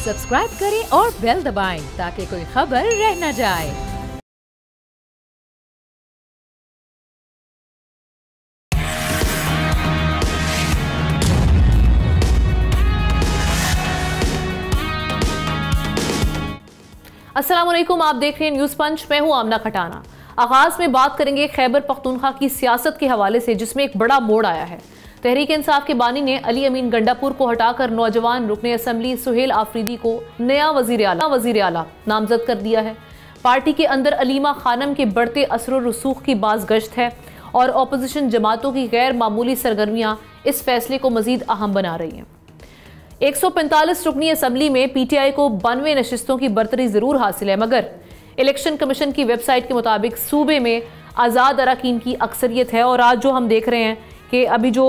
Subscribe करें और bell दबाएं ताकि कोई खबर रह न जाए। अस्सलाम वालेकुम, आप देख रहे हैं न्यूज़ पंच। मैं हूं आमना खटाना। आगाज में बात करेंगे खैबर पख्तूनख्वा की सियासत के हवाले से, जिसमें एक बड़ा मोड़ आया है। तहरीक इंसाफ के बानी ने अली अमीन गंडापुर को हटाकर नौजवान रुकने असम्बली सुहेल आफरीदी को नया वजीर आला नामजद कर दिया है। पार्टी के अंदर अलीमा खानम के बढ़ते असर रसूख की बाज़गश्त है और अपोजिशन जमातों की गैर मामूली सरगर्मियां इस फैसले को मजीद अहम बना रही हैं। 145 रुकनी असम्बली में PTI को 92 नशिस्तों की बरतरी जरूर हासिल है, मगर इलेक्शन कमीशन की वेबसाइट के मुताबिक सूबे में आज़ाद अरकान की अक्सरियत है। और आज जो हम देख रहे हैं कि अभी जो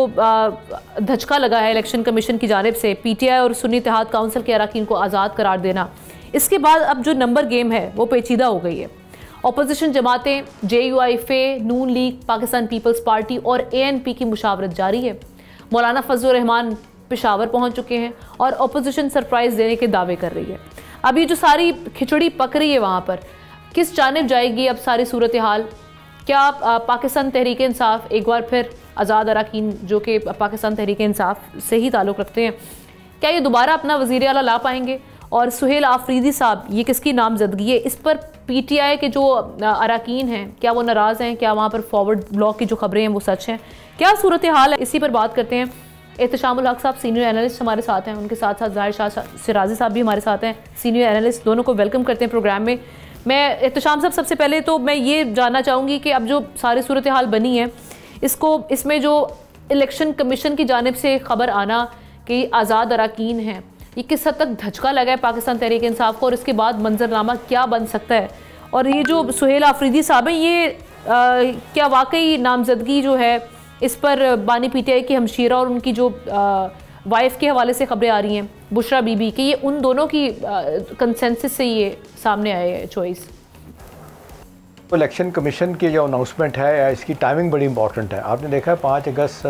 धचका लगा है इलेक्शन कमीशन की जानिब से PTI और सुन्नी इत्तेहाद काउंसिल के अरकान को आज़ाद करार देना, इसके बाद अब जो नंबर गेम है वो पेचीदा हो गई है। अपोजिशन जमातें JUI, FE, नून लीग, पाकिस्तान पीपल्स पार्टी और ANP की मुशावरत जारी है। मौलाना फजल रहमान पेशावर पहुंच चुके हैं और अपोजिशन सरप्राइज देने के दावे कर रही है। अब ये जो सारी खिचड़ी पक रही है वहाँ पर किस जानिब जाएगी अब सारी सूरत हाल? क्या पाकिस्तान तहरीक इंसाफ एक बार फिर आज़ाद अरकान जो कि पाकिस्तान तहरीक इंसाफ से ही ताल्लुक़ रखते हैं, क्या ये दोबारा अपना वज़ीर आला ला पाएंगे? और सुहेल आफरीदी साहब, ये किसकी नामजदगी है? इस पर PTI के जो अरकान हैं क्या वो नाराज़ हैं? क्या वहाँ पर फॉरवर्ड ब्लॉक की जो खबरें हैं वो सच हैं? क्या सूरत हाल है? इसी पर बात करते हैं। एहतशामुल हक साहब सीनियर एनालिस्ट हमारे साथ हैं, उनके साथ साथ ज़ाहिर शाह सिराजी साहब भी हमारे साथ हैं, सीनियर एनालिस्ट। दोनों को वेलकम करते हैं प्रोग्राम में। मैं एहतशाम साहब, सबसे पहले तो मैं ये जानना चाहूँगी कि अब जो सारी सूरत हाल बनी है इसमें जो इलेक्शन कमीशन की जानिब से खबर आना कि आज़ाद अरकान हैं, ये किस हद तक धचका लगा है पाकिस्तान तहरीक इंसाफ को, और इसके बाद मंजरनामा क्या बन सकता है? और ये जो सुहेल आफरीदी साहब हैं, ये क्या वाकई नामजदगी जो है इस पर बानी PTI की हमशीरा और उनकी जो वाइफ के हवाले से खबरें आ रही हैं बुशरा बीबी कि ये उन दोनों की कंसेंसस से ये सामने आए है चॉइस? इलेक्शन कमीशन की जो अनाउंसमेंट है इसकी टाइमिंग बड़ी इंपॉर्टेंट है। आपने देखा है 5 अगस्त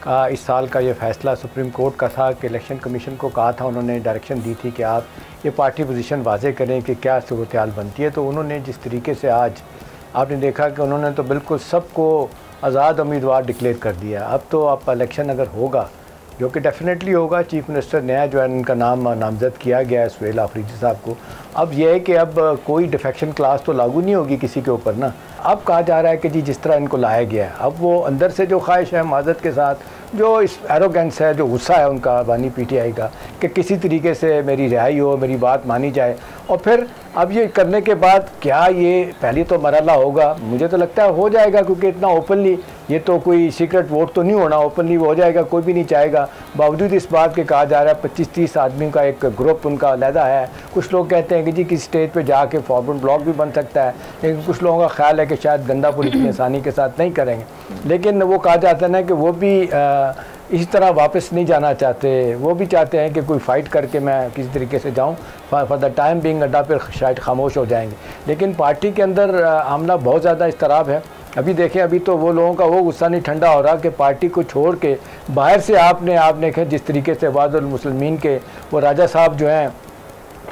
का इस साल का ये फैसला सुप्रीम कोर्ट का था कि इलेक्शन कमीशन को कहा था, उन्होंने डायरेक्शन दी थी कि आप ये पार्टी पोजीशन वाजे करें कि क्या सूरत हाल बनती है। तो उन्होंने जिस तरीके से आज आपने देखा कि उन्होंने तो बिल्कुल सबको आज़ाद उम्मीदवार डिक्लेयर कर दिया। अब तो आप इलेक्शन अगर होगा, जो कि डेफिनेटली होगा, चीफ मिनिस्टर नया जो है उनका नाम नामजद किया गया है सुहेल आफरीदी साहब को। अब यह है कि अब कोई डिफेक्शन क्लास तो लागू नहीं होगी किसी के ऊपर ना। अब कहा जा रहा है कि जी जिस तरह इनको लाया गया है, अब वो अंदर से जो ख्वाहिश है माजत के साथ, जो इस एरोगेंस है, जो गुस्सा है उनका बानी PTI का कि किसी तरीके से मेरी रिहाई हो, मेरी बात मानी जाए। और फिर अब ये करने के बाद क्या ये पहले तो मरहला होगा? मुझे तो लगता है हो जाएगा, क्योंकि इतना ओपनली, ये तो कोई सीक्रेट वोट तो नहीं होना, ओपनली वो हो जाएगा, कोई भी नहीं चाहेगा। बावजूद इस बात के कहा जा रहा है 25-30 आदमियों का एक ग्रुप उनका अलहदा है। कुछ लोग कहते हैं कि जी किसी स्टेज पे जाके फॉरवर्ड ब्लॉक भी बन सकता है, लेकिन कुछ लोगों का ख्याल है कि शायद गंडापुर इतनी आसानी के साथ नहीं करेंगे। लेकिन वो कहा जाता है ना कि वो भी इसी तरह वापस नहीं जाना चाहते, वो भी चाहते हैं कि कोई फ़ाइट करके मैं किसी तरीके से जाऊं। For the time being Gandapur शायद खामोश हो जाएंगे। लेकिन पार्टी के अंदर आमना बहुत ज़्यादा इस्तराब है। अभी देखें, अभी तो वो लोगों का वो गुस्सा नहीं ठंडा हो रहा कि पार्टी को छोड़ के बाहर से आपने जिस तरीके से वादुल मुस्लिमीन के वो राजा साहब जो हैं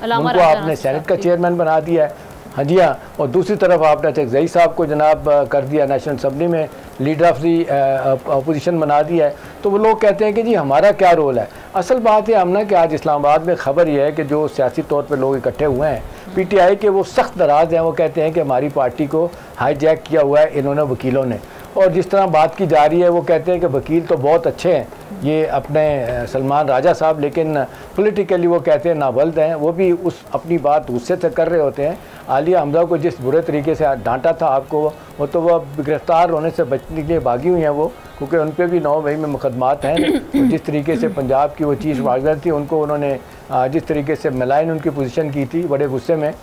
उनको आपने सेनेट का चेयरमैन बना दिया है। हाँ जी हाँ। और दूसरी तरफ आपने चकजई साहब को जनाब कर दिया नेशनल असम्बली में लीडर ऑफ दी अपोजिशन बना दिया है। तो वो लोग कहते हैं कि जी हमारा क्या रोल है? असल बात है हमने कि आज इस्लामाबाद में खबर यह है कि जो सियासी तौर पर लोग इकट्ठे हुए हैं PTI के, वो सख्त नाराज़ हैं। वो कहते हैं कि हमारी पार्टी को हाईजैक किया हुआ है इन्होंने, वकीलों ने। और जिस तरह बात की जा रही है, वो कहते हैं कि वकील तो बहुत अच्छे हैं ये अपने सलमान राजा साहब, लेकिन पॉलिटिकली वो कहते हैं नाबल्द हैं। वो भी उस अपनी बात गुस्से से कर रहे होते हैं। आलिया हमजा को जिस बुरे तरीके से डांटा था आपको, वो तो वह गिरफ्तार होने से बचने के लिए भागी हुई हैं वो, क्योंकि उन पर भी 9 मई में मुकदमात हैं। जिस तरीके से पंजाब की वो चीज़ वागदर थी, उनको उन्होंने जिस तरीके से मलाइन उनकी पोजीशन की थी बड़े गुस्से में।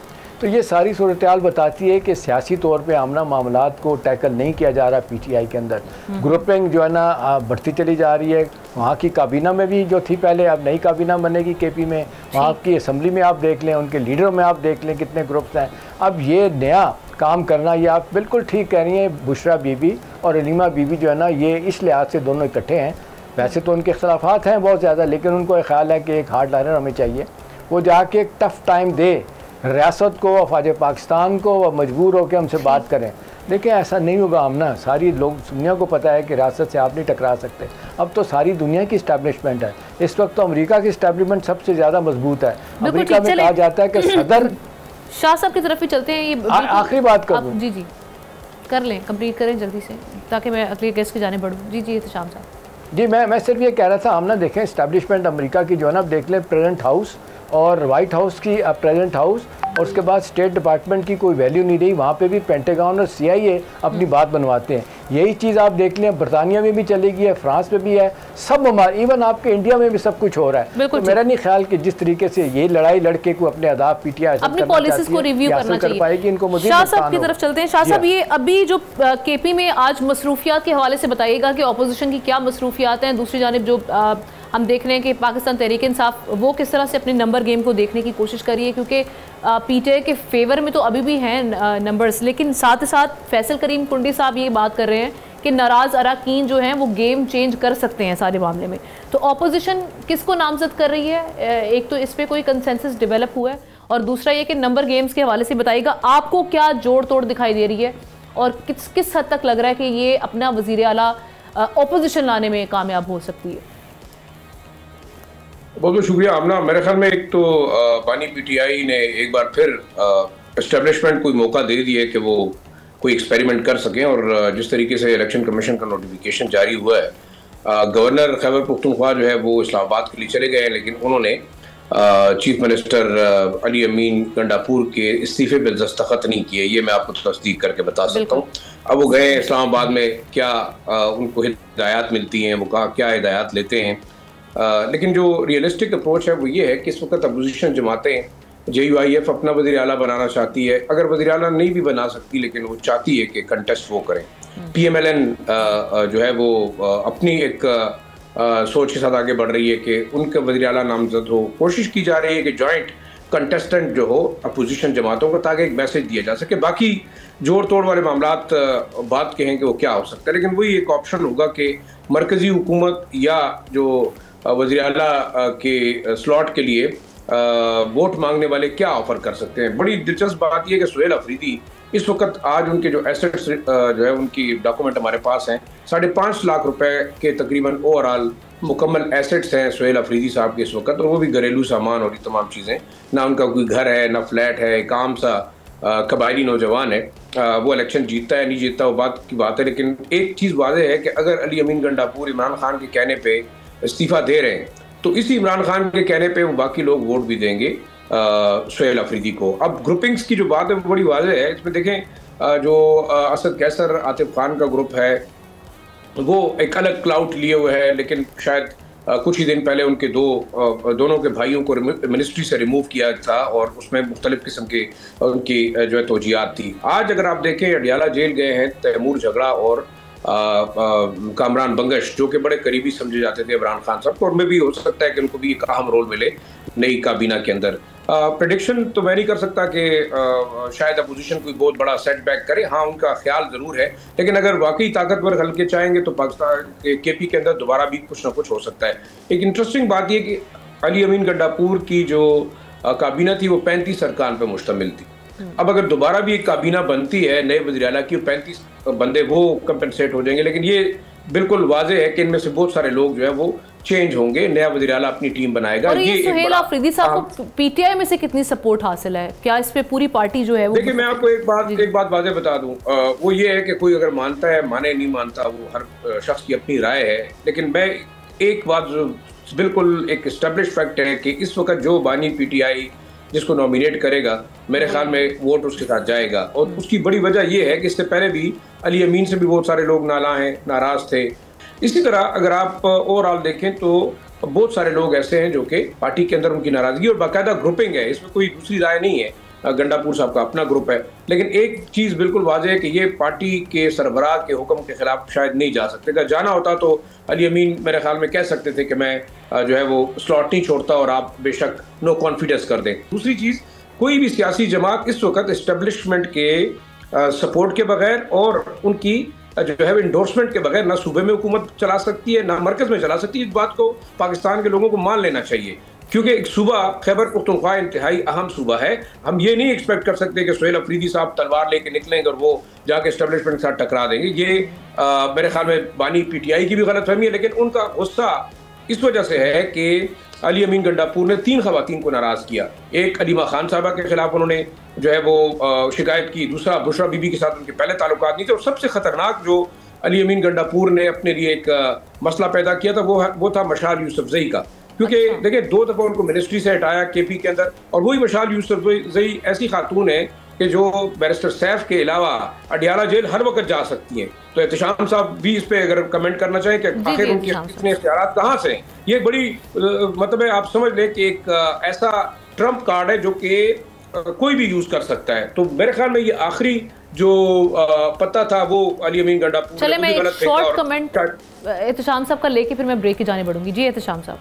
तो ये सारी सूरत हाल बताती है कि सियासी तौर पे आमना मामलात को टैकल नहीं किया जा रहा PTI के अंदर। ग्रुपिंग जो है ना बढ़ती चली जा रही है। वहाँ की काबीना में भी जो थी पहले, अब नई काबीना बनेगी KP में, वहाँ की असम्बली में आप देख लें, उनके लीडरों में आप देख लें कितने ग्रुप्स हैं। अब ये नया काम करना, ये आप बिल्कुल ठीक कह रही हैं, बुशरा बीबी और अलीमा बीबी जो है ना, ये इस लिहाज से दोनों इकट्ठे हैं। वैसे तो उनके इख्तलाफात हैं बहुत ज़्यादा, लेकिन उनको एक ख्याल है कि एक हार्ड लाइनर हमें चाहिए। वो जाके एक टफ टाइम दे रियासत को, अफवाज पाकिस्तान को, वह मजबूर होकर हमसे बात करें। देखिए ऐसा नहीं होगा आमना, सारी लोग दुनिया को पता है कि रियासत से आप नहीं टकरा सकते। अब तो सारी दुनिया की इस्टेब्लिशमेंट है, इस वक्त तो अमेरिका की इस्टेब्लिशमेंट सबसे ज़्यादा मजबूत है। अमेरिका में कहा जाता है कि सदर शाह साहब की तरफ ही चलते हैं। ये आखिरी बात करूँ, जी जी कर लें, कंप्लीट करें जल्दी से ताकि मैं अगले गेस्ट की जाने बढ़ूँ। जी जी शाम साहब। जी मैं सिर्फ ये कह रहा था, आमना देखें इस्टेब्लिशमेंट अमेरिका की जो है ना, आप देख लें प्रेजेंट हाउस और वाइट हाउस की, प्रेजेंट हाउस और उसके बाद स्टेट डिपार्टमेंट की कोई वैल्यू नहीं रही। वहाँ पे भी पेंटागन और CIA अपनी बात बनवाते हैं। यही चीज़ आप देख लें बरतानिया में भी चलेगी है, फ्रांस में भी है, सब हमारे इवन आपके इंडिया में भी सब कुछ हो रहा है। तो मेरा नहीं ख्याल कि जिस तरीके से ये लड़ाई लड़के को अपने अहदाफ PTI अपनी पॉलिसीज को रिव्यू करना चाहिए, पाएगी इनको मज़ीद। शाह साहब की तरफ चलते हैं। शाह साहब ये अभी जो KP में आज मसरूफियात के हवाले से बताइएगा कि अपोजिशन की क्या मसरूफियात हैं। दूसरी जानिब जो हम देख रहे हैं कि पाकिस्तान तहरीक इंसाफ वो किस तरह से अपने नंबर गेम को देखने की कोशिश कर रही है, क्योंकि PTI के फेवर में तो अभी भी हैं नंबर्स, लेकिन साथ ही साथ फैसल करीम कुंडी साहब ये बात कर रहे हैं कि नाराज़ अरकान जो हैं वो गेम चेंज कर सकते हैं सारे मामले में। तो अपोजिशन किसको नामजद कर रही है? एक तो इस पर कोई कंसेंसस डेवलप हुआ है, और दूसरा ये कि नंबर गेम्स के हवाले से बताइएगा आपको क्या जोड़ तोड़ दिखाई दे रही है और किस हद तक लग रहा है कि ये अपना वज़ीर आला अपोजिशन लाने में कामयाब हो सकती है? बहुत बहुत शुक्रिया आमना। मेरे ख्याल में एक तो बानी PTI ने एक बार फिर एस्टेब्लिशमेंट को मौका दे दिया कि वो कोई एक्सपेरिमेंट कर सकें, और जिस तरीके से इलेक्शन कमीशन का नोटिफिकेशन जारी हुआ है, गवर्नर खैबर पख्तूनख्वा जो है वो इस्लामाबाद के लिए चले गए हैं, लेकिन उन्होंने चीफ मिनिस्टर अली अमीन गंडापुर के इस्तीफे पर दस्तखत नहीं किए। ये मैं आपको तस्दीक करके बता सकता हूँ। अब वो गए इस्लामाबाद में, क्या उनको हिदायत मिलती हैं, वो क्या हिदायत लेते हैं। लेकिन जो रियलिस्टिक अप्रोच है वो ये है कि इस वक्त अपोजिशन जमातें JUIF अपना वज़ीर आला बनाना चाहती है। अगर वज़ीर आला नहीं भी बना सकती, लेकिन वो चाहती है कि कंटेस्ट वो करें। PMLN जो है वो अपनी एक सोच के साथ आगे बढ़ रही है कि उनका वज़ीर आला नामजद हो। कोशिश की जा रही है कि जॉइंट कंटेस्टेंट जो हो अपोजिशन जमातों को, ताकि एक मैसेज दिया जा सके। बाकी जोड़ तोड़ वाले मामलात बात के हैं कि वो क्या हो सकता है, लेकिन वही एक ऑप्शन होगा कि मरकज़ी हुकूमत या जो वज़ीर आला के स्लॉट के लिए वोट मांगने वाले क्या ऑफर कर सकते हैं। बड़ी दिलचस्प बात यह कि सुहेल अफरीदी इस वक्त आज उनके जो एसेट्स जो है उनकी डॉक्यूमेंट हमारे पास हैं, 5.5 लाख रुपए के तकरीबन ओवरऑल मुकम्मल एसेट्स हैं सुहेल अफरीदी साहब के इस वक्त, और वो भी घरेलू सामान और ये तमाम चीज़ें। ना उनका कोई घर है, ना फ्लैट है, एक आम सा कबायली नौजवान है। वो इलेक्शन जीतता है नहीं जीतता वो बात की बात है, लेकिन एक चीज़ वाज़ेह है कि अगर अली अमीन गंडापुर इमरान खान के कहने पर इस्तीफ़ा दे रहे हैं, तो इसी इमरान खान के कहने पे वो बाकी लोग वोट भी देंगे सुहेल अफरीदी को। अब ग्रुपिंग्स की जो बात है वो बड़ी वाज़ेह है। इसमें देखें जो असद कैसर आतिफ खान का ग्रुप है वो एक अलग क्लाउट लिए हुए है, लेकिन शायद कुछ ही दिन पहले उनके दोनों के भाइयों को मिनिस्ट्री से रिमूव किया था, और उसमें मुख्तलिफ किस्म के उनकी जो है तोजियात थी। आज अगर आप देखें अडियाला जेल गए हैं तैमूर झगड़ा और कामरान बंगश, जो कि बड़े करीबी समझे जाते थे इमरान खान साहब को, और में भी हो सकता है कि उनको भी एक अहम रोल मिले नई काबीना के अंदर। प्रेडिक्शन तो मैं नहीं कर सकता कि शायद अपोजिशन कोई बहुत बड़ा सेटबैक करे, हाँ उनका ख्याल ज़रूर है, लेकिन अगर वाकई ताकतवर हल्के चाहेंगे तो पाकिस्तान के KP के अंदर दोबारा भी कुछ ना कुछ हो सकता है। एक इंटरेस्टिंग बात यह कि अली अमीन गंडापुर की जो काबीना थी वो 35 अरकान पर मुश्तमिल थी। अब अगर दोबारा भी एक काबीना बनती है नए वज़ीर आला की, 35 बंदे वो कंपनसेट हो जाएंगे, लेकिन ये बिल्कुल वाज़ेह है कि इनमें से बहुत सारे लोग जो है वो चेंज होंगे, नया वज़ीर आला अपनी टीम बनाएगा। और ये सुहेल अफरीदी साहब को PTI में से कितनी सपोर्ट हासिल है? क्या इस पे पूरी पार्टी जो है वो? देखिए मैं आपको एक बात वाज़ेह बता दूं, वो ये है कि कोई अगर मानता है माने नहीं मानता, वो हर शख्स की अपनी राय है, लेकिन मैं एक बात बिल्कुल एक एस्टेब्लिश फैक्ट है कि इस वक्त जो बानी PTI जिसको नॉमिनेट करेगा मेरे ख्याल में वोट उसके साथ जाएगा, और उसकी बड़ी वजह यह है कि इससे पहले भी अली अमीन से भी बहुत सारे लोग नाराज थे। इसी तरह अगर आप ओवरऑल देखें तो बहुत सारे लोग ऐसे हैं जो कि पार्टी के अंदर उनकी नाराजगी और बाकायदा ग्रुपिंग है, इसमें कोई दूसरी राय नहीं है। गंडापुर साहब का अपना ग्रुप है, लेकिन एक चीज़ बिल्कुल वाज़ेह है कि ये पार्टी के सरबराह के हुक्म के खिलाफ शायद नहीं जा सकते। अगर जाना होता तो अली अमीन मेरे ख्याल में कह सकते थे कि मैं जो है वो स्लॉट नहीं छोड़ता और आप बेशक नो कॉन्फिडेंस कर दें। दूसरी चीज़, कोई भी सियासी जमात इस वक्त इस्टेब्लिशमेंट के सपोर्ट के बगैर और उनकी जो है इंडोर्समेंट के बगैर ना सूबे में हुकूमत चला सकती है ना मरकज़ में चला सकती है। इस बात को पाकिस्तान के लोगों को मान लेना चाहिए। क्योंकि एक सूबा खैबर पख्तूनख्वा इंतहाई अहम सूबा है। हम ये नहीं एक्सपेक्ट कर सकते कि सुहेल अफरीदी साहब तलवार लेके निकलेंगे और वो जाके एस्टेब्लिशमेंट के साथ टकरा देंगे। ये मेरे ख्याल में बानी PTI की भी गलतफहमी है, लेकिन उनका गुस्सा इस वजह से है कि अली अमीन गंडापुर ने 3 खवातीन को नाराज़ किया। एक अलीमा खान साहबा के खिलाफ उन्होंने जो है वो शिकायत की, दूसरा बुशरा बीबी के साथ उनके पहले ताल्लुकात नहीं थे, और सबसे ख़तरनाक जो अली अमीन गंडापुर ने अपने लिए एक मसला पैदा किया था वो था मशाल यूसुफजई का। क्योंकि देखिए 2 दफ़ा उनको मिनिस्ट्री से हटाया KP के अंदर, और वही मशाल यूसुफजई ऐसी खातून है कि जो बैरिस्टर सैफ के अलावा अडियाला जेल हर वक्त जा सकती हैं। तो एहतशाम साहब भी इस पे अगर कमेंट करना चाहें कि आखिर उनके इतने इख्तियार कहाँ से हैं। ये बड़ी मतलब है, आप समझ लें कि एक ऐसा ट्रम्प कार्ड है जो कि कोई भी यूज कर सकता है। तो मेरे ख्याल में ये आखिरी जो पता था वो अली अमीन गंडापुर। चले मैं एक शॉर्ट कमेंट एहतशाम साहब का लेके फिर मैं ब्रेक की जाने बढ़ूंगी। जी एहतशाम साहब,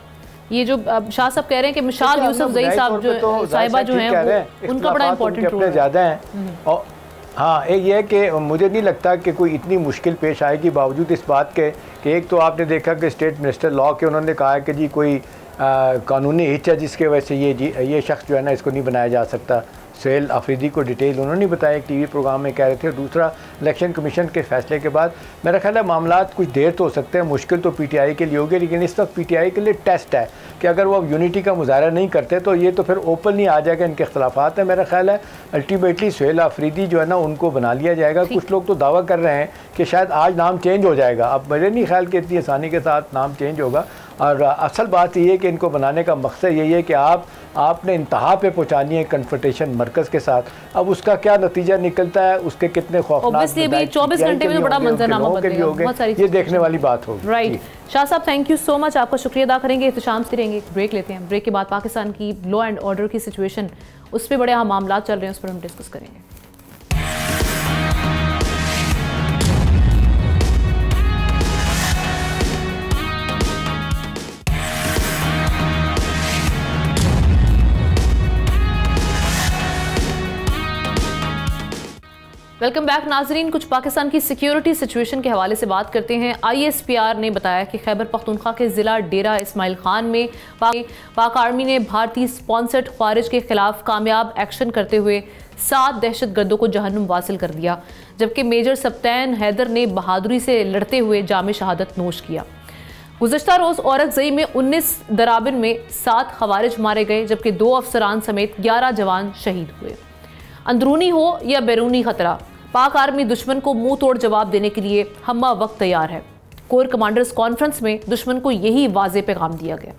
ये जो शाह साहब कह रहे हैं कि मिशाल यूसुफजई साहब जो साहिबा जो हैं उनका बड़ा इंपॉर्टेंट रोल ज़्यादा है। और हाँ, एक ये है कि मुझे नहीं लगता कि कोई इतनी मुश्किल पेश आएगी, बावजूद इस बात के कि एक तो आपने देखा कि स्टेट मिनिस्टर लॉ के उन्होंने कहा कि जी कोई कानूनी हिच है जिसके वजह से ये शख्स जो है ना इसको नहीं बनाया जा सकता। सुहेल अफरीदी को डिटेल उन्होंने बताया, एक TV प्रोग्राम में कह रहे थे। दूसरा, इलेक्शन कमीशन के फैसले के बाद मेरा ख्याल है मामलात कुछ देर तो हो सकते हैं, मुश्किल तो PTI के लिए होगी, लेकिन इस वक्त PTI के लिए टेस्ट है कि अगर वो अब यूनिटी का मुजाहरा नहीं करते तो ये तो फिर ओपनली आ जाएगा इनके इख्तलाफात है। मेरा ख्याल है अल्टीमेटली सुहेल अफरीदी जो है ना उनको बना लिया जाएगा। कुछ लोग तो दावा कर रहे हैं कि शायद आज नाम चेंज हो जाएगा। अब मुझे नहीं ख्याल कि इतनी आसानी के साथ नाम चेंज होगा, और असल बात ये है कि इनको बनाने का मकसद यही है कि आपने इंतहा पे पहुँचानी है कन्फ्रंटेशन मरकज़ के साथ। अब उसका क्या नतीजा निकलता है, उसके कितने खौफनाक 24 घंटे में तो बड़ा मंजरनामा बदलेगा, ये देखने वाली बात होगी। राइट, शाह साहब थैंक यू सो मच, आपका शुक्रिया अदा करेंगे, एहतशाम से रहेंगे। ब्रेक लेते हैं, ब्रेक के बाद पाकिस्तान की लॉ एंड ऑर्डर की सिचुएशन, उस पर बड़े अहम मामला चल रहे हैं, उस पर हम डिस्कस करेंगे। वेलकम बैक नाजरीन। कुछ पाकिस्तान की सिक्योरिटी सिचुएशन के हवाले से बात करते हैं। ISPR ने बताया कि खैबर पख्तूनख्वा के ज़िला डेरा इस्माइल खान में पाक आर्मी ने भारतीय स्पॉन्सर्ड ख्वारिज के खिलाफ कामयाब एक्शन करते हुए 7 दहशतगर्दों को जहन्नुम वासिल कर दिया, जबकि मेजर सप्तैन हैदर ने बहादुरी से लड़ते हुए जामे शहादत नोश किया। गुज़श्ता रोज़ औरकज़ई में 19 दराबिन में 7 खवारिज मारे गए, जबकि 2 अफसरान समेत 11 जवान शहीद हुए। अंदरूनी हो या बैरूनी खतरा, पाक आर्मी दुश्मन को मुंह तोड़ जवाब देने के लिए हम्मा वक्त तैयार है। कोर कमांडर्स कॉन्फ्रेंस में दुश्मन को यही वाज़े पैगाम दिया गया।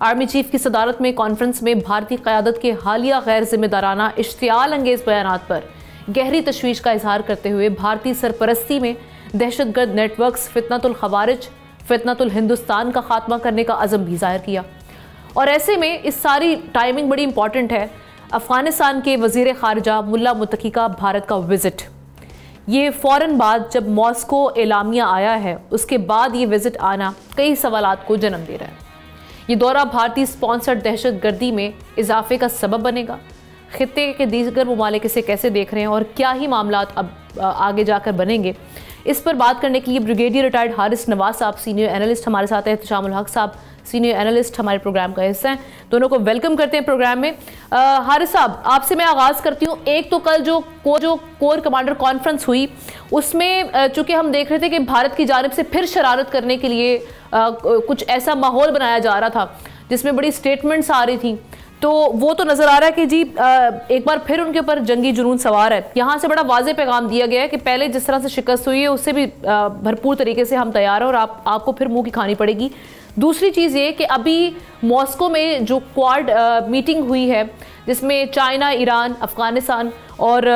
आर्मी चीफ की सदारत में कॉन्फ्रेंस में भारतीय क़यादत के हालिया गैर जिम्मेदाराना इश्तियाल अंगेज़ बयानात पर गहरी तशवीश का इजहार करते हुए भारतीय सरपरस्ती में दहशतगर्द नेटवर्क्स फितनतुल खवारिज, फितनतुल हिंदुस्तान का खात्मा करने का अज़म भी ज़ाहिर किया। और ऐसे में इस सारी टाइमिंग बड़ी इंपॉर्टेंट है। अफगानिस्तान के वज़ीर ख़ारिजा मुल्ला मुत्तकी का भारत का विज़िट, ये फ़ौरन बाद जब मॉस्को एलामिया आया है उसके बाद ये विज़िट आना कई सवालात को जन्म दे रहा है। ये दौरा भारतीय स्पॉन्सर्ड दहशतगर्दी में इजाफे का सबब बनेगा। खित्ते के दीगर ममालिक इसे कैसे देख रहे हैं और क्या ही मामलात अब आगे जाकर बनेंगे, इस पर बात करने के लिए ब्रिगेडियर रिटायर्ड हारिस नवाज साहब सीनियर एनालिस्ट हमारे साथ हैं। एहतशामुल हक साहब सीनियर एनालिस्ट हमारे प्रोग्राम का हिस्सा हैं। दोनों को वेलकम करते हैं प्रोग्राम में। हारिस साहब, आपसे मैं आगाज़ करती हूँ। एक तो कल जो कोर कमांडर कॉन्फ्रेंस हुई उसमें चूँकि हम देख रहे थे कि भारत की जानिब से फिर शरारत करने के लिए कुछ ऐसा माहौल बनाया जा रहा था जिसमें बड़ी स्टेटमेंट्स आ रही थी, तो वो तो नज़र आ रहा है कि जी एक बार फिर उनके ऊपर जंगी जुनून सवार है। यहाँ से बड़ा वाज़े पैगाम दिया गया है कि पहले जिस तरह से शिकस्त हुई है उससे भी भरपूर तरीके से हम तैयार हैं और आपको फिर मुंह की खानी पड़ेगी। दूसरी चीज़ ये कि अभी मॉस्को में जो क्वाड मीटिंग हुई है जिसमें चाइना, ईरान, अफ़गानिस्तान और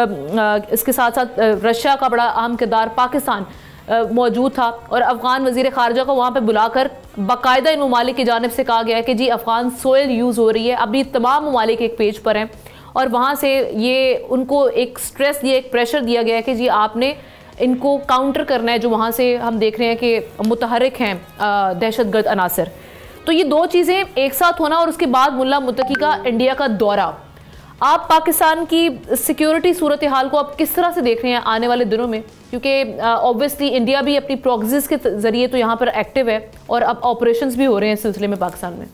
इसके साथ साथ रशिया का बड़ा अहम किरदार पाकिस्तान मौजूद था, और अफ़गान वज़ीर ख़ारजा को वहाँ पे बुलाकर बाकायदा इन ममालिक की जानिब से कहा गया है कि जी अफ़गान सोयल यूज़ हो रही है। अभी तमाम ममालिक एक पेज पर हैं और वहाँ से ये उनको एक स्ट्रेस दिया, एक प्रेशर दिया गया है कि जी आपने इनको काउंटर करना है जो वहाँ से हम देख रहे हैं कि मुतहरिक हैं दहशतगर्द अनासर। तो ये दो चीज़ें एक साथ होना और उसके बाद मुल्ला मुत्तकी का इंडिया का दौरा, आप पाकिस्तान की सिक्योरिटी सूरत हाल को आप किस तरह से देख रहे हैं आने वाले दिनों में, क्योंकि ऑब्वियसली इंडिया भी अपनी प्रॉक्सीज के ज़रिए तो यहाँ पर एक्टिव है और अब ऑपरेशंस भी हो रहे हैं इस सिलसिले में पाकिस्तान में।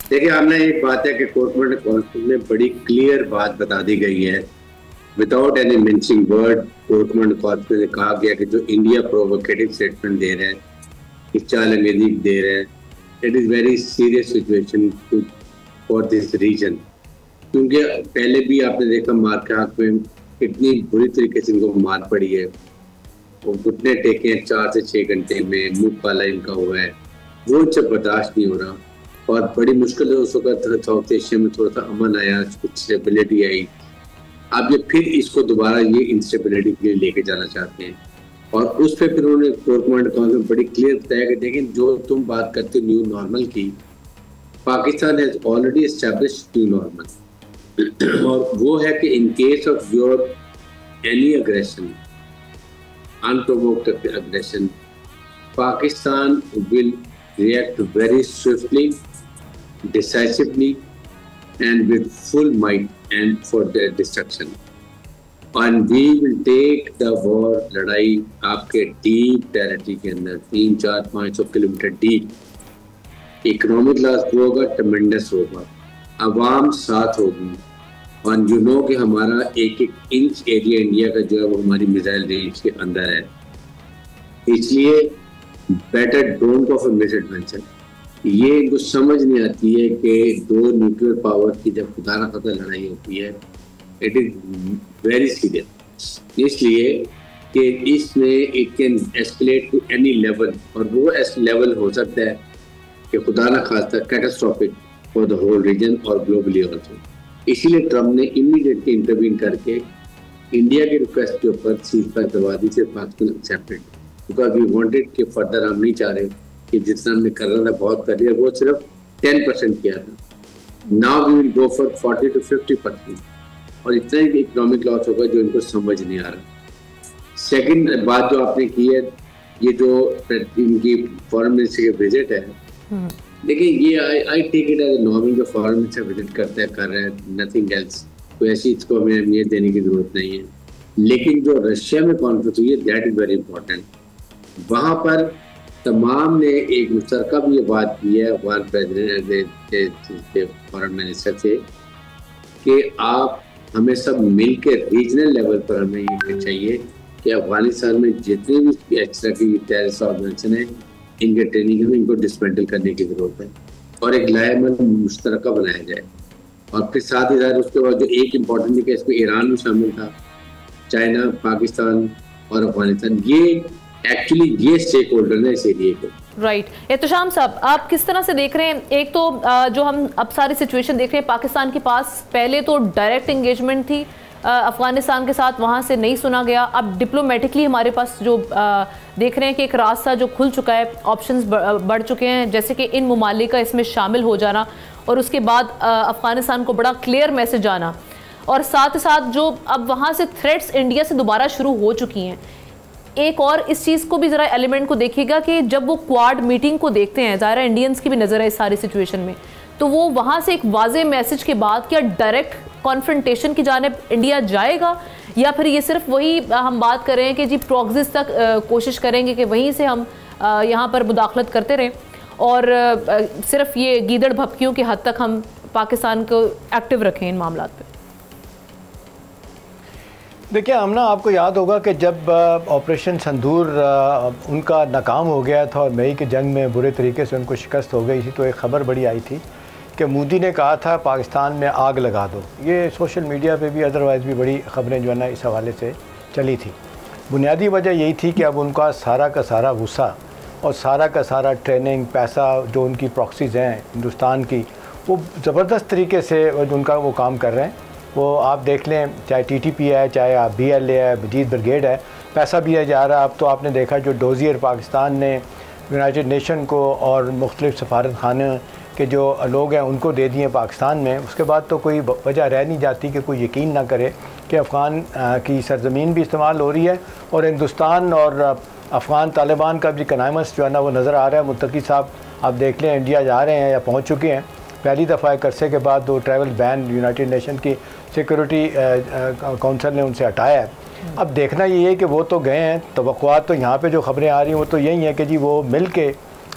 देखिए, हमने एक बात है कि कोर्ट कॉन्फ्रेंस में बड़ी क्लियर बात बता दी गई है, without any mentioning word. Court conference में कहा गया कि जो इंडिया प्रोवोकेटिव स्टेटमेंट दे रहे हैं, इस चालंगेजी दे रहे हैं, it is very serious situation for this reason. क्योंकि पहले भी आपने देखा मार के हाथ में कितनी बुरी तरीके से इनको मार पड़ी है, वो घुटने टेके हैं 4 से 6 घंटे में, मुंह काला इनका हुआ है, वो इनसे बर्दाश्त नहीं हो रहा। और बड़ी मुश्किल है उस वक्त साउथ एशिया में थोड़ा सा अमन आया, कुछ स्टेबिलिटी आई। अब ये फिर इसको दोबारा ये इंस्टेबिलिटी के लिए लेके जाना चाहते हैं। और उस पर फिर उन्होंने कोर्ट में बड़ी क्लियर बताया कि देखिए, जो तुम बात करते हो न्यू नॉर्मल की, Pakistan has already established new normal. और वो है कि in case of your any aggression, unprovoked aggression, Pakistan will react very swiftly, decisively, and with full might and for their destruction. And we will take the war, लड़ाई आपके deep territory के अंदर, 300-400-500 kilometre deep. Economic loss होगा, tremendous होगा, आवाम साथ होगी। और you know कि हमारा 1-1 इंच एरिया इंडिया का जो है वो हमारी मिसाइल रेंज के अंदर है। इसलिए better don't of miss adventure. ये इनको समझ नहीं आती है कि 2 न्यूक्लियर पावर की जब खुदा ना खास्ता लड़ाई होती है, इट इज वेरी सीरियस। इसलिए कि इसमें it can escalate to any level, और वो लेवल हो सकता है कि खुदा ना खास्ता catastrophic for the whole region और ग्लोबली ऑल्सो। इसीलिए ट्रम्प ने इमीडिएटली इंटरवीन करके इंडिया की रिक्वेस्ट के ऊपर सीज़फायर करवा दी, सिर्फ Pakistan accepted, because we wanted कि फर्दर हम नहीं चाह रहे कि जितना हमने कर रहा था बहुत कर लिया, वो सिर्फ 10% किया था। Now we will go for 40 to 50%, और इतना ही इकोनॉमिक लॉस होगा जो इनको समझ नहीं आ रहा। सेकंड बात जो आपने की है, ये जो इनकी फॉरेन मिनिस्टर के विजिट है, देखिए ये I take it as normal, जो फॉरेन मिनिस्टर विजिट करते हैं कर रहे हैं, नथिंग एल्स, कोई ऐसी इसको हमें अहमियत देने की जरूरत नहीं है। लेकिन जो रशिया में कॉन्फ्रेंस हुई है, दैट इज वेरी इंपॉर्टेंट। वहाँ पर तमाम ने एक मुश्तरका भी ये बात की है अफगान प्रेसिडेंट फॉरेन मिनिस्टर से कि आप हमें सब मिल के रीजनल लेवल पर हमें ये चाहिए कि अफगानिस्तान में जितने भी एक्स्ट्रा की टेररिस्ट ऑर्गेनाइजेशन है, इनके ट्रेनिंग में इनको डिसमेंटल करने की जरूरत है और एक लाएमंद मुश्तरका बनाया जाए। और फिर साथ ही साथ उसके बाद जो एक इम्पोर्टेंट है कि इसमें ईरान भी शामिल था, चाइना, पाकिस्तान और अफगानिस्तान, ये एक्चुअली ये स्टेक होल्डर है इस एरिया के। राइट। एहतशाम साहब, आप किस तरह से देख रहे हैं? एक तो जो हम अब सारी सिचुएशन देख रहे हैं, पाकिस्तान के पास पहले तो डायरेक्ट एंगेजमेंट थी अफगानिस्तान के साथ, वहाँ से नहीं सुना गया। अब डिप्लोमेटिकली हमारे पास जो देख रहे हैं कि एक रास्ता जो खुल चुका है, ऑप्शंस बढ़ चुके हैं, जैसे कि इन ममालिक का इसमें शामिल हो जाना और उसके बाद अफगानिस्तान को बड़ा क्लियर मैसेज आना, और साथ ही साथ जो अब वहाँ से थ्रेट्स इंडिया से दोबारा शुरू हो चुकी हैं। एक और इस चीज़ को भी ज़रा एलिमेंट को देखिएगा कि जब वो क्वाड मीटिंग को देखते हैं, ज़ाहिर है इंडियंस की भी नज़र है इस सारी सिचुएशन में, तो वो वहाँ से एक वाज़े मैसेज के बाद क्या डायरेक्ट कॉन्फ्रंटेशन की जानिब इंडिया जाएगा, या फिर ये सिर्फ वही हम बात कर रहे हैं कि जी प्रॉक्सीज तक कोशिश करेंगे कि वहीं से हम यहाँ पर मुदाखलत करते रहें और सिर्फ ये गीदड़ भपकियों की हद तक हम पाकिस्तान को एक्टिव रखें इन मामलों पर? देखिए आमना, आपको याद होगा कि जब ऑपरेशन संदूर उनका नाकाम हो गया था और मई की जंग में बुरे तरीके से उनको शिकस्त हो गई थी, तो एक ख़बर बड़ी आई थी कि मोदी ने कहा था पाकिस्तान में आग लगा दो। ये सोशल मीडिया पे भी अदरवाइज़ भी बड़ी ख़बरें जो है ना इस हवाले से चली थी। बुनियादी वजह यही थी कि अब उनका सारा का सारा गुस्सा और सारा का सारा ट्रेनिंग, पैसा जो उनकी प्रॉक्सीज़ हैं हिंदुस्तान की, वो ज़बरदस्त तरीके से उनका वो काम कर रहे हैं। वो आप देख लें, चाहे TTP है, चाहे आप BLA है, मजीद ब्रिगेड है, पैसा भी है जा रहा है। अब तो आपने देखा जो डोजियर पाकिस्तान ने यूनाइटेड नेशन को और मुख्तलिफ सफारत खाने के जो लोग हैं उनको दे दिए पाकिस्तान में, उसके बाद तो कोई वजह रह नहीं जाती कि कोई यकीन ना करे कि अफ़गान की सरजमीन भी इस्तेमाल हो रही है और हिंदुस्तान और अफ़गान तालिबान का भी कनाइमस जो है ना वो नज़र आ रहा है। मुत्तकी साहब आप देख लें, इंडिया जा रहे हैं या पहुँच चुके हैं। पहली दफ़ा एक अरसे के बाद दो ट्रैवल बैन यूनाइटेड नेशन की सिक्योरिटी काउंसिल ने उनसे हटाया है। अब देखना ये है कि वो तो गए हैं, तवक्कुआत तो यहाँ पे जो ख़बरें आ रही हैं वो तो यही है कि जी वो मिल के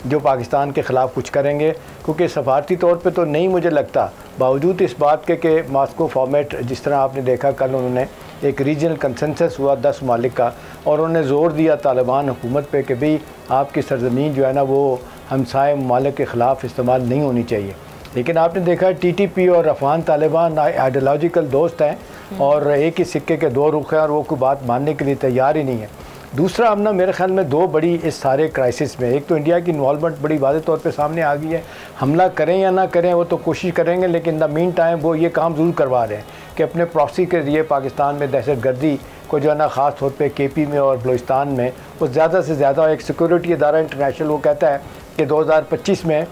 जो पाकिस्तान के ख़िलाफ़ कुछ करेंगे, क्योंकि सफारती तौर पे तो नहीं मुझे लगता, बावजूद इस बात के कि मॉस्को फॉर्मेट जिस तरह आपने देखा कल उन्होंने एक रीजनल कंसेंसस हुआ 10 ममालिक का, और उन्होंने ज़ोर दिया तालिबान हुकूमत पे कि भाई आपकी सरजमीन जो है ना वो हमसाए ममालिक के ख़िलाफ़ इस्तेमाल नहीं होनी चाहिए। लेकिन आपने देखा TTP और अफ़गान तालिबान आइडियोलॉजिकल दोस्त हैं और एक ही सिक्के के दो रुख हैं, और वो कोई बात मानने के लिए तैयार ही नहीं है। दूसरा अब ना मेरे ख्याल में दो बड़ी इस सारे क्राइसिस में, एक तो इंडिया की इन्वॉल्वमेंट बड़ी वाज़ेह तौर पे सामने आ गई है। हमला करें या ना करें वो तो कोशिश करेंगे, लेकिन द मीन टाइम वो ये काम ज़रूर करवा रहे हैं कि अपने प्रॉक्सी के जरिए पाकिस्तान में दहशत गर्दी को जो है ना ख़ास तौर पे KP में और बलूचिस्तान में वो ज़्यादा से ज़्यादा, एक सिक्योरिटी इदारा इंटरनेशनल वो कहता है कि 2025 में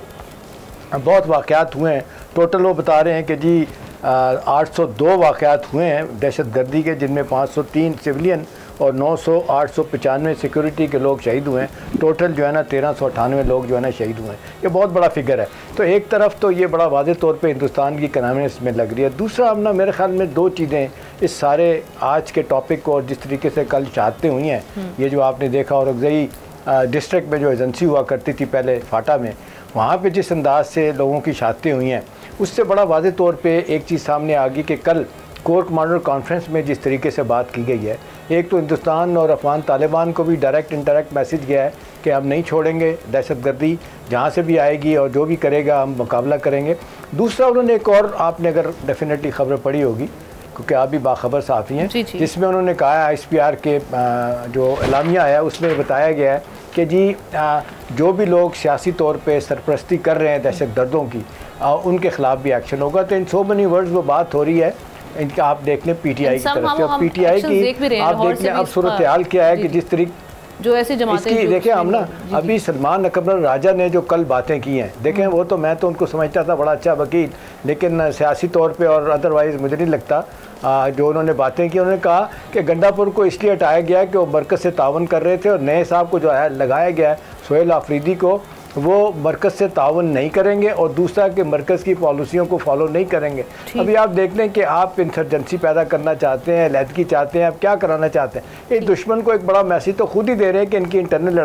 बहुत वाक़यात हुए हैं। टोटल वो बता रहे हैं कि जी 802 वाक़यात हुए हैं दहशत गर्दी के, जिनमें 503 सिविलियन और 895 सिक्योरिटी के लोग शहीद हुए हैं। टोटल जो है ना 1398 लोग जो है ना शहीद हुए हैं। ये बहुत बड़ा फिगर है। तो एक तरफ तो ये बड़ा वाज़ेह तौर पे हिंदुस्तान की कन्वीनियंस में लग रही है। दूसरा अब ना मेरे ख्याल में दो चीज़ें इस सारे आज के टॉपिक को, और जिस तरीके से कल शहादतें हुई हैं, ये जो आपने देखा, और अगजई डिस्ट्रिक्ट में जो एजेंसी हुआ करती थी पहले फाटा में, वहाँ पे जिस अंदाज से लोगों की शहादतें हुई हैं, उससे बड़ा वाज़ेह तौर पे एक चीज़ सामने आ गई कि कल कोर कमांडर कॉन्फ्रेंस में जिस तरीके से बात की गई है, एक तो हिंदुस्तान और अफ़गान तालिबान को भी डायरेक्ट इंडायरेक्ट मैसेज गया है कि हम नहीं छोड़ेंगे दहशत गर्दी, जहाँ से भी आएगी और जो भी करेगा हम मुकाबला करेंगे। दूसरा उन्होंने एक और, आपने अगर डेफिनेटली ख़बर पढ़ी होगी क्योंकि आप भी बाखबर साफ़ी हैं, जिसमें उन्होंने कहा ISPR के जो एलामिया है उसमें बताया गया है कि जी जो भी लोग सियासी तौर पे सरपरस्ती कर रहे हैं दहशत गर्दों की, उनके ख़िलाफ़ भी एक्शन होगा। तो इन सो मेनी वर्ड्स वो बात हो रही है इनका। आप देख लें PTI की तरफ से, और PTI की आप देख लें अब सूरत हाल क्या है कि जिस तरीके जो ऐसी जमातें देखिए हम ना अभी सलमान अकबर राजा ने जो कल बातें की हैं, देखें वो तो मैं तो उनको समझता था बड़ा अच्छा वकील, लेकिन सियासी तौर पे और अदरवाइज़ मुझे नहीं लगता जो उन्होंने बातें की। उन्होंने कहा कि गंडापुर को इसलिए हटाया गया है कि वो मरकज़ से ताउन कर रहे थे, और नए साहब को जो है लगाया गया है सोहेल आफरीदी को, वो मरकज़ से ताउन नहीं करेंगे, और दूसरा कि मरकज़ की पॉलिसियों को फॉलो नहीं करेंगे। अभी आप देख लें कि आप इंसर्जेंसी पैदा करना चाहते हैं, लैदगी चाहते हैं, आप क्या कराना चाहते हैं। इस दुश्मन को एक बड़ा मैसेज तो खुद ही दे रहे हैं कि इनकी इंटरनल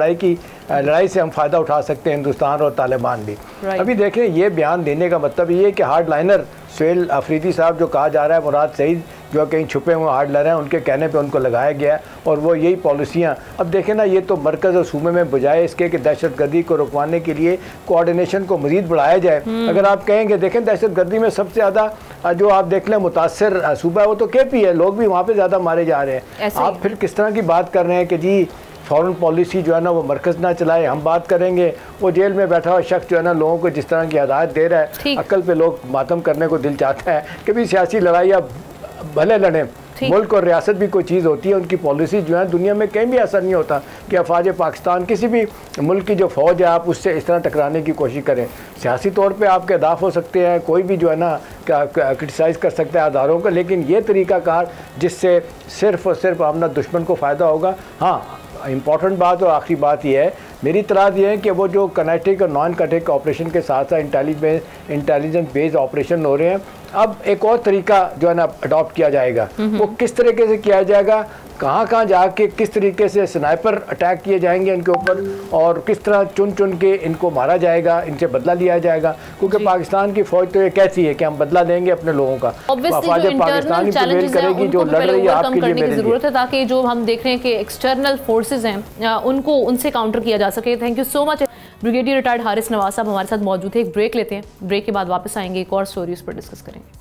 लड़ाई से हम फ़ायदा उठा सकते हैं, हिंदुस्तान और तालिबान भी। अभी देखें ये बयान देने का मतलब ये है कि हार्ड लाइनर सोहेल आफरीदी साहब जो कहा जा रहा है, मुराद सईद जो कहीं छुपे हुए हार्ड लाइनर हैं, उनके कहने पे उनको लगाया गया है, और वो यही पॉलिसियाँ। अब देखें ना, ये तो मरकज़ और सूबे में बजाय इसके कि दहशत गर्दी को रुकवाने के लिए कोऑर्डिनेशन को मज़ीद बढ़ाया जाए। अगर आप कहेंगे, देखें दहशत गर्दी में सबसे ज़्यादा जो आप देख लें मुतासर सूबा है वो तो KP है, लोग भी वहाँ पर ज़्यादा मारे जा रहे हैं। आप फिर किस तरह की बात कर रहे हैं कि जी फॉरेन पॉलिसी जो है ना वो मरकज़ ना चलाए, हम बात करेंगे। वो जेल में बैठा हुआ शख्स जो है ना लोगों को जिस तरह की हिदायत दे रहा है, अक्ल पे लोग मातम करने को दिल चाहता है कि भी सियासी लड़ाई आप भले लड़ें, मुल्क और रियासत भी कोई चीज़ होती है, उनकी पॉलिसी जो है दुनिया में कहीं भी ऐसा नहीं होता कि अफवाज पाकिस्तान किसी भी मुल्क की जो फ़ौज है आप उससे इस तरह टकराने की कोशिश करें। सियासी तौर पे आपके अहदाफ हो सकते हैं, कोई भी जो है ना क्रिटिसाइज़ कर सकता है अदारों का, लेकिन ये तरीक़ाकार जिससे सिर्फ़ और सिर्फ अपना दुश्मन को फ़ायदा होगा। हाँ, इम्पॉर्टेंट बात और आखिरी बात यह है, मेरी इतराज़ ये है कि वो जो किनेटिक और नॉन किनेटिक ऑपरेशन के साथ साथ इंटेलिजेंस बेस्ड ऑपरेशन हो रहे हैं, अब एक और तरीका जो है ना अडॉप्ट किया जाएगा। वो किस तरीके से किया जाएगा, कहाँ जाके किस तरीके से स्नाइपर अटैक किए जाएंगे इनके ऊपर, और किस तरह चुन चुन के इनको मारा जाएगा, इनसे बदला लिया जाएगा। क्योंकि पाकिस्तान की फ़ौज तो ये कहती है कि हम बदला लेंगे अपने लोगों का, पाकिस्तानी प्रिवेल करेगी, जो लड़ रही है आपके लिए मेरे ज़रूरत है, ताकि जो हम देख रहे हैं कि एक्सटर्नल फोर्सेज हैं उनको उनसे काउंटर किया जा सके। Thank you so much. Brigadier retired Haris Nawaz साहब हमारे साथ मौजूद है। एक ब्रेक लेते हैं, ब्रेक के बाद वापस आएंगे, एक और स्टोरी उस पर डिस्कस करेंगे।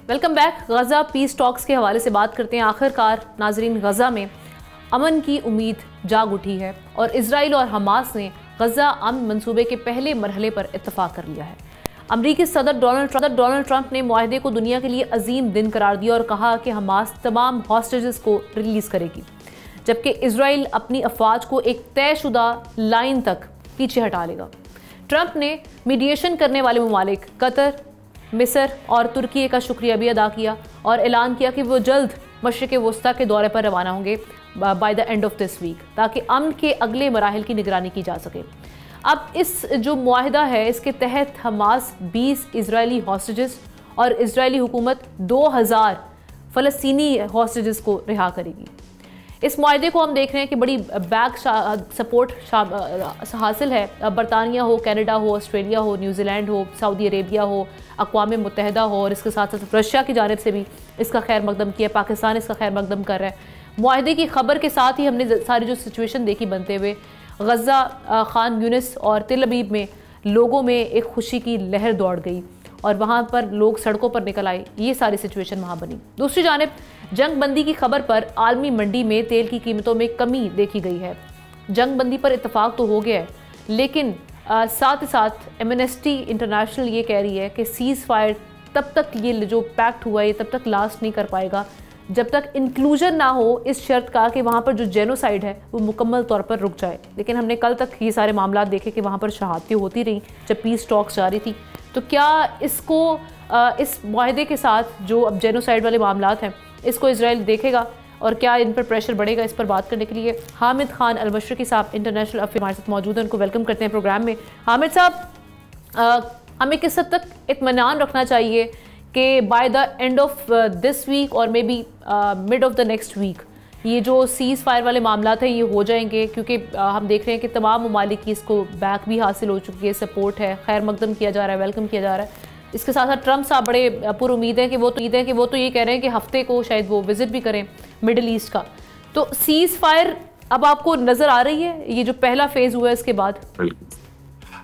Welcome back. Gaza peace talks के हवाले से बात करते हैं। आखिरकार नाजरीन, गज़ा में अमन की उम्मीद जाग उठी है और इजराइल और हमास ने गज़ा अमन मंसूबे के पहले मरहले पर इत्तफाक कर लिया है। अमरीकी सदर डोनाल्ड ट्रंप ने मुआहदे को दुनिया के लिए अजीम दिन करार दिया और कहा कि हमास तमाम हॉस्टेजेस को रिलीज़ करेगी, जबकि इजराइल अपनी अफवाज को एक तयशुदा लाइन तक पीछे हटा लेगा। ट्रंप ने मीडिएशन करने वाले ममालिक कतर, मिस्र और तुर्की का शुक्रिया भी अदा किया और ऐलान किया कि वो जल्द मशरिक़ वस्ता के दौरे पर रवाना होंगे by the end of this week, ताकि अमन के अगले मराहिल की निगरानी की जा सके। अब इस जो मुआहिदा है इसके तहत हमास 20 इजरायली हॉस्टेजेस और इजरायली हुकूमत 2000 फ़लस्तीनी हॉस्टेजेस को रिहा करेगी। इस मुआहिदे को हम देख रहे हैं कि बड़ी बैक सपोर्ट हासिल है। बरतानिया हो, कनाडा हो, ऑस्ट्रेलिया हो, न्यूजीलैंड हो, सऊदी अरेबिया हो, अक़वाम मुत्तहिदा हो, और इसके साथ साथ रशिया की जानिब से भी इसका खैर मकदम किया, पाकिस्तान इसका खैर मकदम कर रहा है। मुआहिदे की खबर के साथ ही हमने सारी जो सिचुएशन देखी बनते हुए, गज़ा, खान यूनिस और तिल अबीब में लोगों में एक खुशी की लहर दौड़ गई और वहाँ पर लोग सड़कों पर निकल आए। ये सारी सिचुएशन वहाँ बनी। दूसरी जानिब जंग बंदी की खबर पर आलमी मंडी में तेल की कीमतों में कमी देखी गई है। जंग बंदी पर इत्तफाक तो हो गया है, लेकिन साथ ही साथ एमनेस्टी इंटरनेशनल ये कह रही है कि सीज़ फायर तब तक, ये जो पैक्ट हुआ है, ये तब तक लास्ट नहीं कर पाएगा जब तक इंक्लूजन ना हो इस शर्त का कि वहाँ पर जो जेनोसाइड है वो मुकम्मल तौर पर रुक जाए। लेकिन हमने कल तक ये सारे मामला देखे कि वहाँ पर शहादतें होती रहीं जब पीस टॉक्स जारी थी। तो क्या इसको इस मुआहिदे के साथ जो अब जेनोसाइड वाले मामलात हैं इसको इजराइल देखेगा और क्या इन पर प्रेशर बढ़ेगा? इस पर बात करने के लिए हामिद खान अल-मशरकी साहब इंटरनेशनल अफेयर हमारे साथ मौजूद हैं। उनको वेलकम करते हैं प्रोग्राम में। हामिद साहब, हमें किस हद तक इत्मीनान रखना चाहिए कि by the end of this week और may be mid of the next week ये जो सीज़ फायर वाले मामला थे ये हो जाएंगे? क्योंकि हम देख रहे हैं कि तमाम ममालिक की इसको बैक भी हासिल हो चुकी है, सपोर्ट है, खैर मकदम किया जा रहा है, वेलकम किया जा रहा है। इसके साथ साथ ट्रम्प साहब बड़े पुरुमीद हैं कि वो तो ये कह रहे हैं कि हफ्ते को शायद वो विजिट भी करें मिडल ईस्ट का। तो सीज़ फायर अब आपको नज़र आ रही है ये जो पहला फेज़ हुआ है इसके बाद?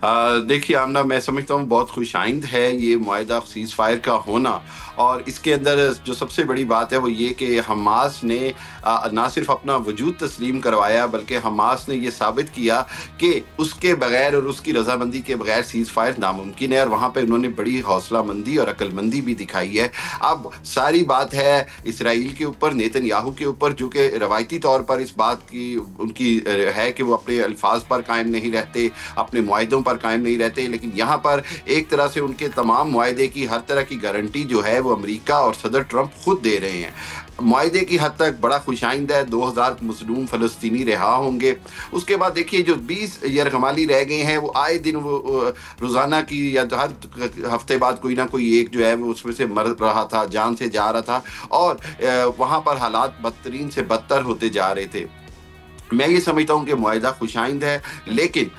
देखिए आमना, मैं समझता हूँ बहुत खुशाइंद है ये मुआहिदा सीज़ फायर का होना, और इसके अंदर जो सबसे बड़ी बात है वो ये कि हमास ने ना सिर्फ अपना वजूद तस्लीम करवाया बल्कि हमास ने ये साबित किया कि उसके बगैर और उसकी रजामंदी के बगैर सीज़ फायर नामुमकिन है, और वहाँ पे उन्होंने बड़ी हौसलामंदी और अक्लमंदी भी दिखाई है। अब सारी बात है इसराइल के ऊपर, नेतन्याहू के ऊपर, जो कि रवायती तौर पर इस बात की उनकी है कि वो अपने अल्फाज पर कायम नहीं रहते, अपने मुआहिदों पर कायम नहीं रहते, लेकिन यहाँ पर एक तरह से उनके तमाम मुआहिदे की हर तरह की गारंटी जो है वो अमेरिका और सदर ट्रंप खुद दे रहे हैं। मुआहिदे की हद तक बड़ा खुशाइंद है, 2000 मजलूम फ़लस्तीनी रिहा होंगे। उसके बाद देखिए जो 20 यरगमाली रह गए हैं वो आए दिन वो रोज़ाना की या हर हफ्ते बाद कोई ना कोई एक जो है वो उसमें से मर रहा था, जान से जा रहा था, और वहाँ पर हालात बदतरीन से बदतर होते जा रहे थे। मैं ये समझता हूँ कि मुआहिदा खुशाइंद है, लेकिन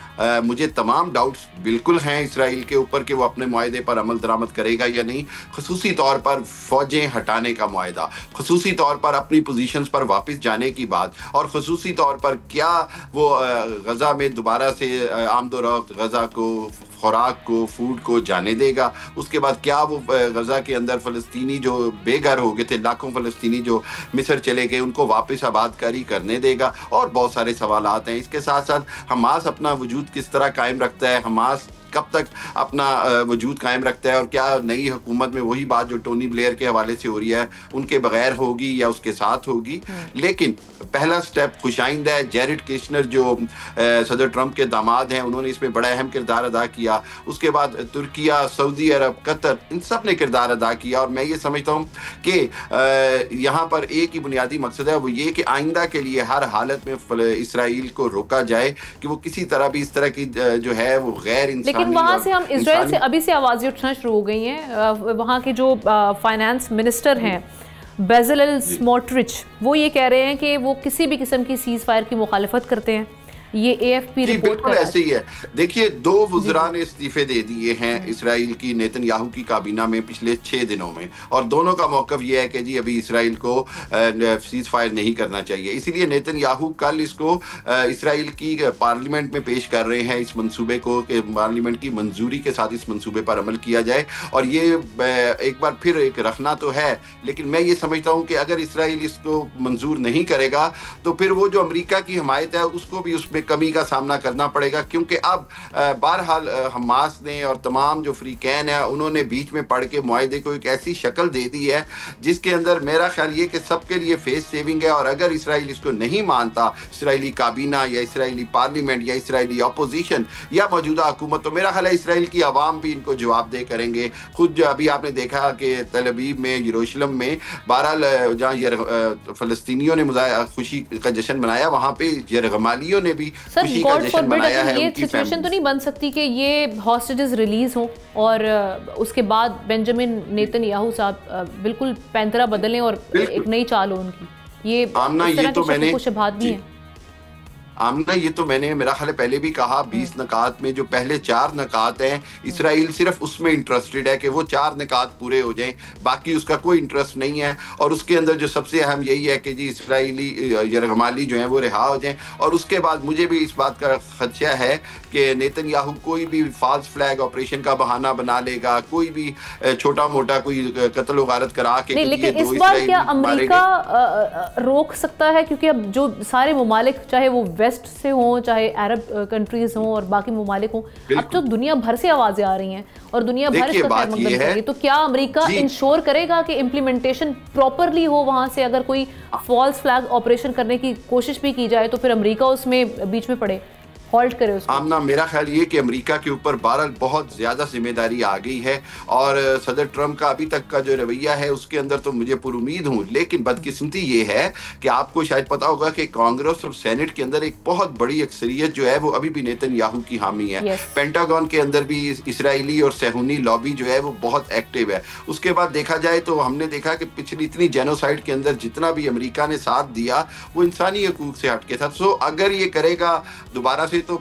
मुझे तमाम डाउट्स बिल्कुल हैं इसराइल के ऊपर कि वो अपने मुआहिदे पर अमल दरामद करेगा या नहीं। खसूसी तौर पर फ़ौजें हटाने का मुआहिदा, खसूसी तौर पर अपनी पोजीशंस पर वापस जाने की बात, और खसूसी तौर पर क्या वो गज़ा में दोबारा से आमदोरफ्त गज़ा को, खुराक को, फूड को जाने देगा। उसके बाद क्या वो गज़ा के अंदर फ़लस्तीनी जो बेघर हो गए थे, लाखों फ़लस्तीनी जो मिस्र चले गए, उनको वापस आबादकारी करने देगा? और बहुत सारे सवालात हैं। इसके साथ साथ हमास अपना वजूद किस तरह कायम रखता है, हमास कब तक अपना वजूद कायम रखता है, और क्या नई हुकूमत में वही बात जो टोनी ब्लेयर के हवाले से हो रही है उनके बगैर होगी या उसके साथ होगी? लेकिन पहला स्टेप खुशाइंद है। जेरेड किशनर जो सदर ट्रंप के दामाद हैं, उन्होंने इसमें बड़ा अहम किरदार अदा किया। उसके बाद तुर्किया, सऊदी अरब, कतर, इन सब ने किरदार अदा किया। और मैं ये समझता हूँ कि यहाँ पर एक ही बुनियादी मकसद है, वो ये कि आइंदा के लिए हर हालत में इसराइल को रोका जाए कि वो किसी तरह भी इस तरह की जो है वो गैर इंसानी। लेकिन वहाँ से हम इसराइल से अभी से आवाज़ें उठना शुरू हो गई हैं। वहाँ के जो फाइनेंस मिनिस्टर हैं बेज़लेल स्मोट्रिच, वो ये कह रहे हैं कि वो किसी भी किस्म की सीज़ फायर की मुखालिफत करते हैं। ये AFP रिपोर्ट बिल्कुल ऐसे ही है। देखिए 2 वज़रा ने इस्तीफे दे दिए हैं इसराइल की नेतन्याहू की काबीना में पिछले 6 दिनों में, और दोनों का मौक़िफ़ ये है कि जी अभी इसराइल को सीज़ फायर नहीं करना चाहिए। इसीलिए नेतन्याहू कल इसको इसराइल की पार्लियामेंट में पेश कर रहे हैं, इस मंसूबे को, कि पार्लियामेंट की मंजूरी के साथ इस मंसूबे पर अमल किया जाए। और ये एक बार फिर एक रखना तो है, लेकिन मैं ये समझता हूँ कि अगर इसराइल इसको मंजूर नहीं करेगा तो फिर वो जो अमेरिका की हमायत है उसको भी उसमें कमी का सामना करना पड़ेगा। क्योंकि अब बहरहाल हमास ने और तमाम जो फ्रीकैन है उन्होंने बीच में पढ़ के मुआहिदे को एक ऐसी शक्ल दे दी है जिसके अंदर मेरा ख्याल ये कि सबके लिए फेस सेविंग है। और अगर इसराइल इसको नहीं मानता, इसराइली काबीना या इसराइली पार्लियामेंट या इसराइली अपोजिशन या मौजूदा हुकूमत, तो मेरा ख्याल है इसराइल की आवाम भी इनको जवाबदेह करेंगे। खुद अभी आपने देखा कि तल अवीव में, यरूशलेम में, बहरहाल जहाँ फ़लस्तीनियों ने खुशी का जश्न मनाया, वहाँ पे यरगमालियों ने भी खुशी का जश्न मनाया है। ये सिचुएशन तो नहीं बन सकती कि ये हॉस्टेजेस रिलीज हों और उसके बाद बेंजामिन नेतन्याहू साहब बिल्कुल पैंतरा बदलें और एक नई चाल हो उनकी? ये आमना, ये तो मैंने शुबहात भी हैं। आमना, ये तो मैंने मेरा ख्याल पहले भी कहा, 20 नकात में जो पहले 4 नकात हैं, इसराइल सिर्फ उसमें इंटरेस्टेड है कि वो 4 नकात पूरे हो जाएं, बाकी उसका कोई इंटरेस्ट नहीं है। और उसके अंदर जो सबसे अहम यही है कि जी इसराइली यरगमाली जो हैं वो रिहा हो जाएं। और उसके बाद मुझे भी इस बात का खदशा है कि नेतन्याहू कोई भी फॉल्स फ्लैग ऑपरेशन का बहाना बना लेगा, कोई भी छोटा मोटा कोई कत्ल व गारत करा के। लेकिन इस बार क्या अमेरिका रोक सकता है? क्योंकि अब जो सारे ममालिक, चाहे वो वेस्ट से हो, चाहे अरब कंट्रीज हो और बाकी ममालिक हो, अब तो दुनिया भर से आवाजें आ रही हैं और दुनिया भर इसका खैर मकदम कर रही है। तो क्या अमेरिका इंश्योर करेगा कि इम्प्लीमेंटेशन प्रॉपरली हो वहां से? अगर कोई फॉल्स फ्लैग ऑपरेशन करने की कोशिश भी की जाए तो फिर अमेरिका उसमें बीच में पड़े, हॉल्ट करे उसको? आमना, मेरा ख्याल ये कि अमेरिका के ऊपर बहरहाल बहुत ज्यादा जिम्मेदारी आ गई है और सदर ट्रंप का अभी तक का जो रवैया है उसके अंदर तो मुझे पूरी उम्मीद हूँ। लेकिन बदकिस्मती ये है कि आपको शायद पता होगा कि कांग्रेस और सेनेट के अंदर एक बहुत बड़ी अक्सरियत जो है वो अभी भी नेतन्याहू की हामी है। पेंटागन के अंदर भी इसराइली और सहूनी लॉबी जो है वो बहुत एक्टिव है। उसके बाद देखा जाए तो हमने देखा कि पिछली इतनी जेनोसाइड के अंदर जितना भी अमेरिका ने साथ दिया वो इंसानी हकूक से हटके था। सो अगर ये करेगा दोबारा से तो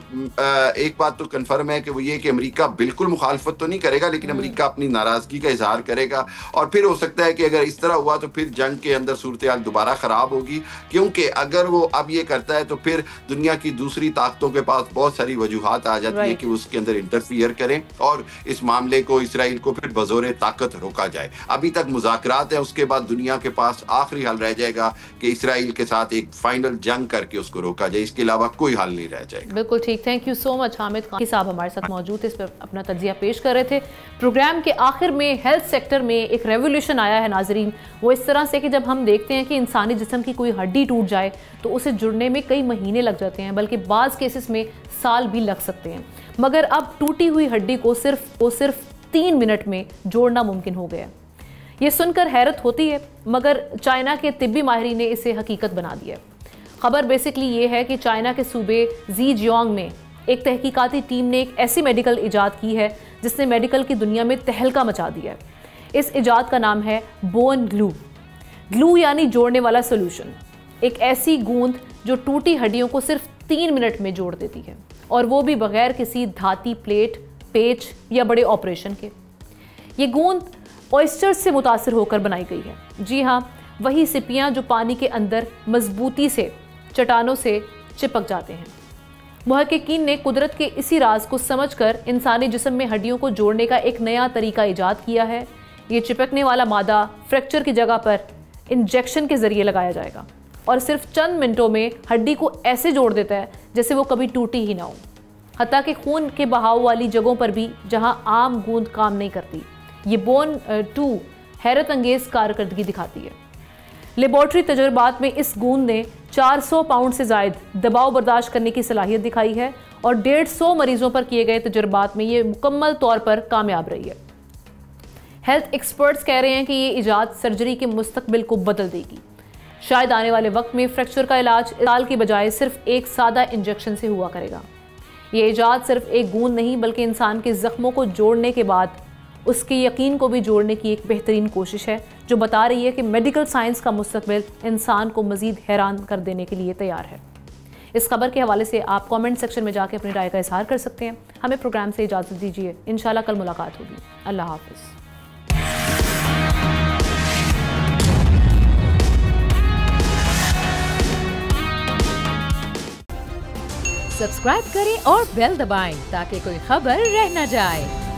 एक बात तो कंफर्म है कि वो ये कि अमेरिका बिल्कुल मुखालफत तो नहीं करेगा, लेकिन अमेरिका अपनी नाराजगी का इजहार करेगा। और फिर हो सकता है कि अगर इस तरह हुआ तो फिर जंग के अंदर सूरत हाल दोबारा खराब होगी, क्योंकि अगर वो अब ये करता है तो फिर दुनिया की दूसरी ताकतों के पास बहुत सारी वजूहात आ जाती है कि उसके अंदर इंटरफियर करें और इस मामले को, इसराइल को फिर बजोरे ताकत रोका जाए। अभी तक मुज़ाकरात है, उसके बाद दुनिया के पास आखिरी हल रह जाएगा कि इसराइल के साथ एक फाइनल जंग करके उसको रोका जाए, इसके अलावा कोई हल नहीं रह जाएगा। बिल्कुल ठीक, thank you so much. Hamid Khan साहब हमारे साथ मौजूद थे, इस पर अपना तज्जिया पेश कर रहे थे। प्रोग्राम के आखिर में हेल्थ सेक्टर में एक रेवोल्यूशन आया है नाजरीन, वो इस तरह से कि जब हम देखते हैं कि इंसानी जिस्म की कोई हड्डी टूट जाए तो उसे जुड़ने में कई महीने लग जाते हैं, बल्कि बाज़ केसेस में साल भी लग सकते हैं। मगर अब टूटी हुई हड्डी को सिर्फ 3 मिनट में जोड़ना मुमकिन हो गया। ये सुनकर हैरत होती है, मगर चाइना के तिब्बी माहिरीन ने इसे हकीकत बना दिया। खबर बेसिकली ये है कि चाइना के सूबे ज़ीजियांग में एक तहकीकाती टीम ने एक ऐसी मेडिकल इजाद की है जिसने मेडिकल की दुनिया में तहलका मचा दिया है। इस इजाद का नाम है बोन ग्लू। ग्लू यानी जोड़ने वाला सोल्यूशन, एक ऐसी गूंद जो टूटी हड्डियों को सिर्फ 3 मिनट में जोड़ देती है, और वो भी बगैर किसी धाती, प्लेट, पेच या बड़े ऑपरेशन के। ये गूंद ऑयस्टर्स से मुतासिर होकर बनाई गई है। जी हाँ, वही सिपियाँ जो पानी के अंदर मजबूती से चट्टानों से चिपक जाते हैं। मुहक्किकीन ने कुदरत के इसी राज को समझकर इंसानी जिस्म में हड्डियों को जोड़ने का एक नया तरीका ईजाद किया है। ये चिपकने वाला मादा फ्रैक्चर की जगह पर इंजेक्शन के जरिए लगाया जाएगा और सिर्फ चंद मिनटों में हड्डी को ऐसे जोड़ देता है जैसे वो कभी टूटी ही ना हो, हत्ता कि खून के बहाव वाली जगहों पर भी जहां आम गूंद काम नहीं करती। ये बोन 2 हैरत अंगेज कारकर्दगी दिखाती है। लेबॉर्ट्री तजुर्बात में इस गूंद ने 400 पाउंड से ज़ायद दबाव बर्दाश्त करने की सलाहियत दिखाई है और 150 मरीजों पर किए गए तजुर्बात में ये मुकम्मल तौर पर कामयाब रही है। हेल्थ एक्सपर्ट्स कह रहे हैं कि ये इजाद सर्जरी के मुस्तकबिल को बदल देगी। शायद आने वाले वक्त में फ्रैक्चर का इलाज इलाज की बजाय सिर्फ एक सादा इंजेक्शन से हुआ करेगा। ये इजाद सिर्फ एक गूंद नहीं बल्कि इंसान के जख्मों को जोड़ने के बाद उसके यकीन को भी जोड़ने की एक बेहतरीन कोशिश है, जो बता रही है कि मेडिकल साइंस का मुस्तकबिल इंसान को मजीद हैरान कर देने के लिए तैयार है। इस खबर के हवाले से आप कमेंट सेक्शन में जाकर अपनी राय का इजहार कर सकते हैं। हमें प्रोग्राम से इजाज़त दीजिए, इंशाल्लाह कल मुलाकात होगी। अल्लाह हाफिज़। सब्सक्राइब करें और बेल दबाएं ताकि कोई खबर रह न जाए।